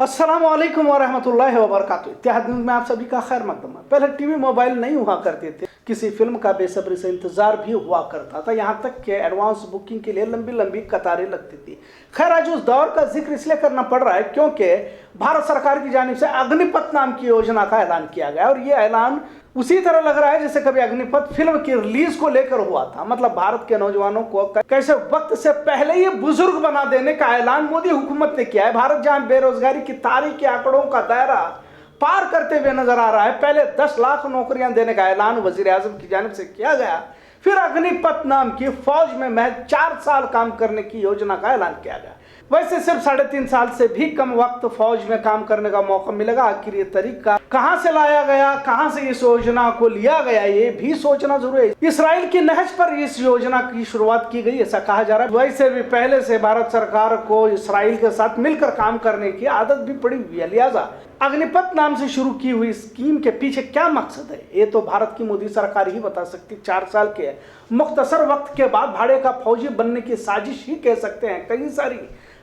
अस्सलामुअलैकुम वरहमतुल्लाहि वबरकातुहू। इत्तेहाद न्यूज़ में आप सभी का खैर मकदम है। पहले टीवी मोबाइल नहीं हुआ करते थे, किसी फिल्म का बेसब्री से इंतजार भी हुआ करता था, यहाँ तक कि एडवांस बुकिंग के लिए लंबी लंबी कतारें लगती थी। खैर आज उस दौर का जिक्र इसलिए करना पड़ रहा है क्योंकि भारत सरकार की जानिब से अग्निपथ नाम की योजना का ऐलान किया गया और ये ऐलान उसी तरह लग रहा है जैसे कभी अग्निपथ फिल्म की रिलीज को लेकर हुआ था। मतलब भारत के नौजवानों को कैसे वक्त से पहले ही बुजुर्ग बना देने का ऐलान मोदी हुकूमत ने किया है। भारत जहां बेरोजगारी की तारीख के आंकड़ों का दायरा पार करते हुए नजर आ रहा है, पहले 10 लाख नौकरियां देने का ऐलान वजीर आजम की जानिब से किया गया, फिर अग्निपथ नाम की फौज में महज 4 साल काम करने की योजना का ऐलान किया गया। वैसे सिर्फ 3.5 साल से भी कम वक्त फौज में काम करने का मौका मिलेगा। आखिर ये तरीका कहां से लाया गया, कहां से इस योजना को लिया गया, ये भी सोचना जरूरी है। इसराइल की नहज पर इस योजना की शुरुआत की गई ऐसा कहा जा रहा है। वैसे भी पहले से भारत सरकार को इसराइल के साथ मिलकर काम करने की आदत भी पड़ी हुई है, लिहाजा अग्निपथ नाम से शुरू की हुई स्कीम के पीछे क्या मकसद है ये तो भारत की मोदी सरकार ही बता सकती। 4 साल के मुख्तसर वक्त के बाद भाड़े का फौजी बनने की साजिश ही कह सकते हैं। कई सारी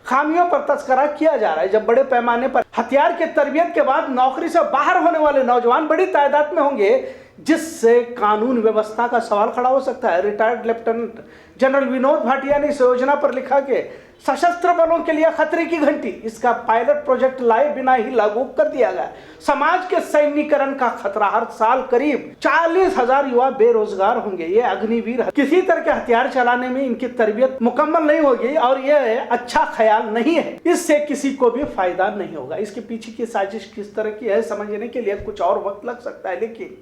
खामियों पर तस्करा किया जा रहा है। जब बड़े पैमाने पर हथियार के तरबियत के बाद नौकरी से बाहर होने वाले नौजवान बड़ी तादाद में होंगे, जिससे कानून व्यवस्था का सवाल खड़ा हो सकता है। Retired lieutenant general Vinod Bhatia ने इस योजना पर लिखा कि सशस्त्र बलों के लिए खतरे की घंटी, इसका पायलट प्रोजेक्ट लाए बिना ही लागू कर दिया गया। समाज के सैन्यकरण का खतरा, हर साल करीब 40,000 युवा बेरोजगार होंगे। ये अग्निवीर किसी तरह के हथियार चलाने में इनकी तरबियत मुकम्मल नहीं होगी और यह अच्छा ख्याल नहीं है, इससे किसी को भी फायदा नहीं होगा। इसके पीछे की साजिश किस तरह की है समझने के लिए कुछ और वक्त लग सकता है, लेकिन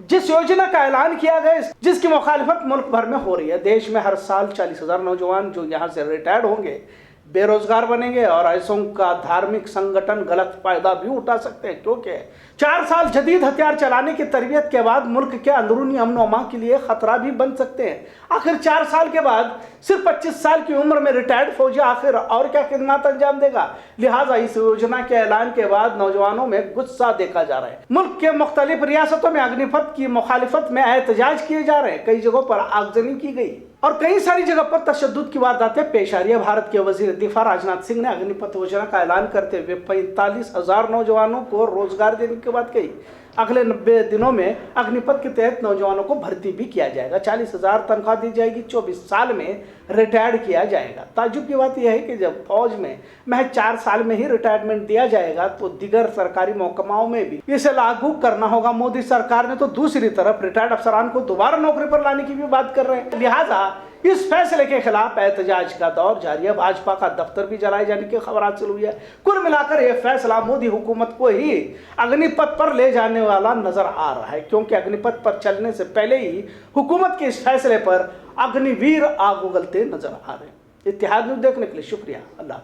जिस योजना का ऐलान किया गया, जिसकी मुखालिफत मुल्क भर में हो रही है, देश में हर साल 40,000 नौजवान जो यहाँ से रिटायर्ड होंगे बेरोजगार बनेंगे और ऐसों का धार्मिक संगठन गलत फायदा भी उठा सकते हैं, क्योंकि 4 साल जदीद हथियार चलाने की तरबियत के बाद मुल्क के अंदरूनी अमन व अमान के लिए खतरा भी बन सकते हैं। आखिर 4 साल के बाद सिर्फ 25 साल की उम्र में रिटायर्ड फौजी आखिर और क्या खिदमत अंजाम देगा। लिहाजा इस योजना के ऐलान के बाद नौजवानों में गुस्सा देखा जा रहा है। मुल्क के मुख्तलिफ रियासतों में अग्निपथ की मुखालिफत में एहतजाज किए जा रहे हैं। कई जगहों पर आगजनी की गई और कई सारी जगह पर तशद्दुद की वारदातें पेश आ रही है। भारत के वजीर दिफा राजनाथ सिंह ने अग्निपथ योजना का ऐलान करते हुए 45,000 नौजवानों को रोजगार देने की बात कही। अगले 90 दिनों में अग्निपथ के तहत नौजवानों को भर्ती भी किया जाएगा। 40,000 तनख्वाह दी जाएगी, 24 साल में रिटायर्ड किया जाएगा। ताज्जुब की बात यह है कि जब फौज में महज 4 साल में ही रिटायरमेंट दिया जाएगा तो दिगर सरकारी महकमाओं में भी इसे लागू करना होगा। मोदी सरकार ने तो दूसरी तरफ रिटायर्ड अफसरान को दोबारा नौकरी पर लाने की भी बात कर रहे हैं। लिहाजा इस फैसले के खिलाफ एहतजाज का दौर जारी है। भाजपा का दफ्तर भी जलाए जाने की खबर हासिल हुई है। कुल मिलाकर यह फैसला मोदी हुकूमत को ही अग्निपथ पर ले जाने वाला नजर आ रहा है, क्योंकि अग्निपथ पर चलने से पहले ही हुकूमत के इस फैसले पर अग्निवीर आग उगलते नजर आ रहे हैं। इत्तेहाद न्यूज़ देखने के लिए शुक्रिया। अल्लाह।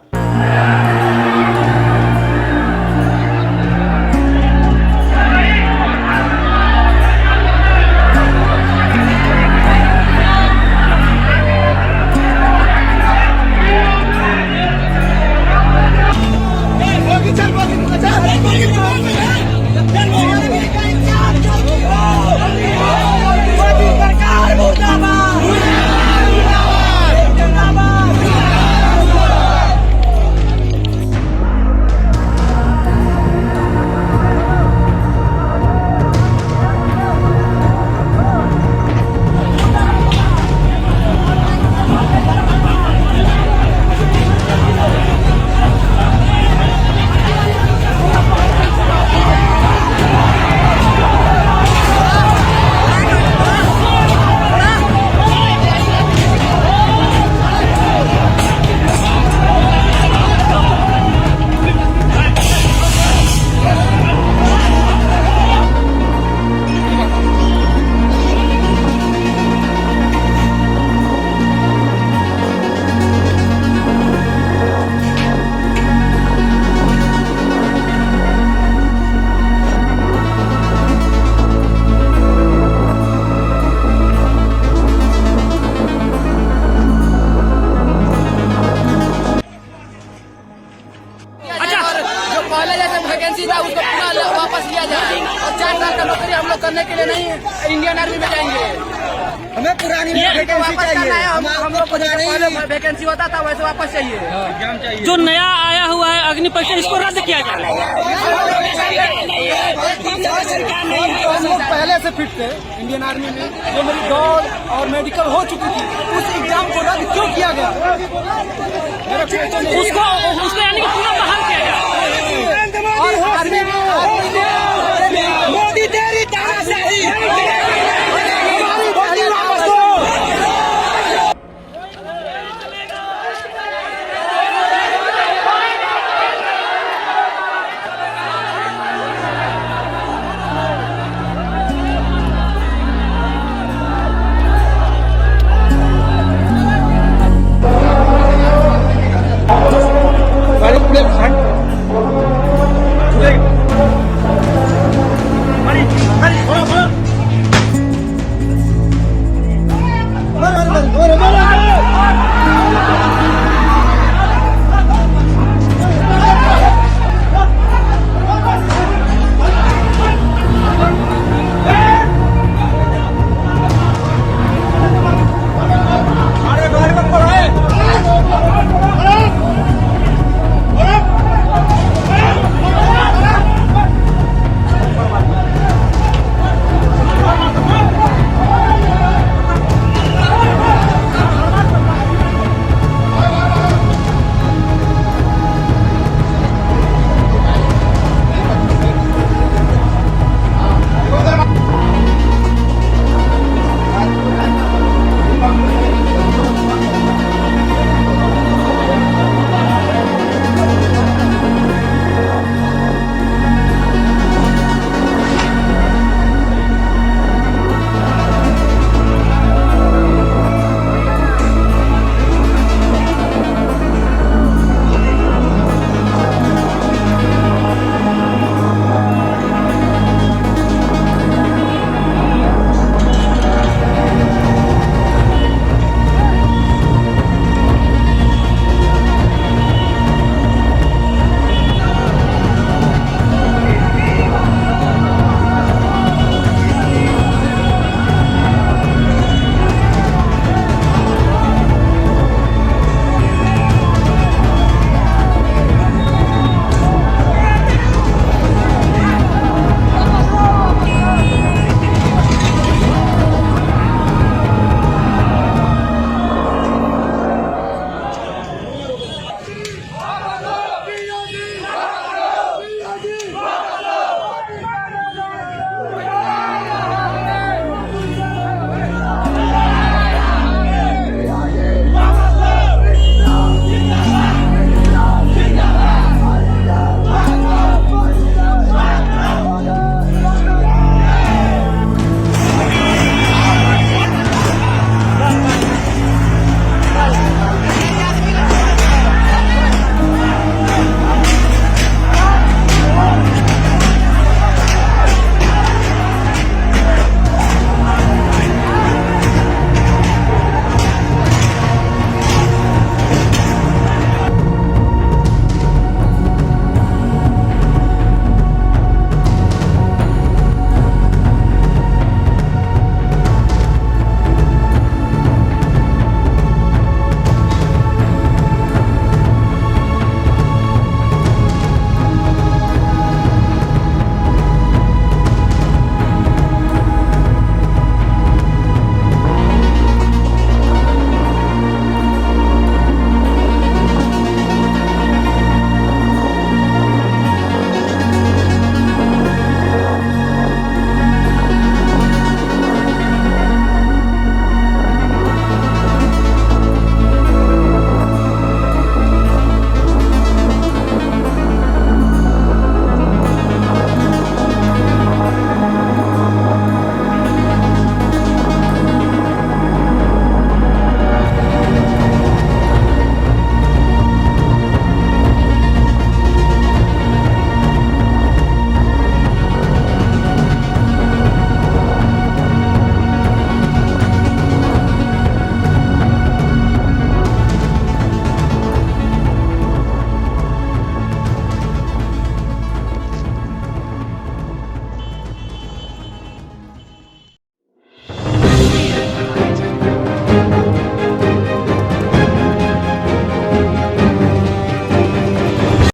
वैकेंसी था उसको पूरा वापस लिया जाए और 4 साल का नौकरी हम लोग करने के लिए नहीं इंडियन आर्मी में जाएंगे। हमें पुरानी वैकेंसी चाहिए। हम लोग पहले वैकेंसी होता था वैसे वापस चाहिए। एग्जाम चाहिए। जो नया आया हुआ है अग्नि परीक्षा इसको रद्द किया जाए। हम लोग पहले से फिट थे इंडियन आर्मी में, जो मेरी दौड़ और मेडिकल हो चुकी थी, उस एग्जाम को रद्द क्यों किया गया? उसको यानी कि पूरा बहाल किया गया।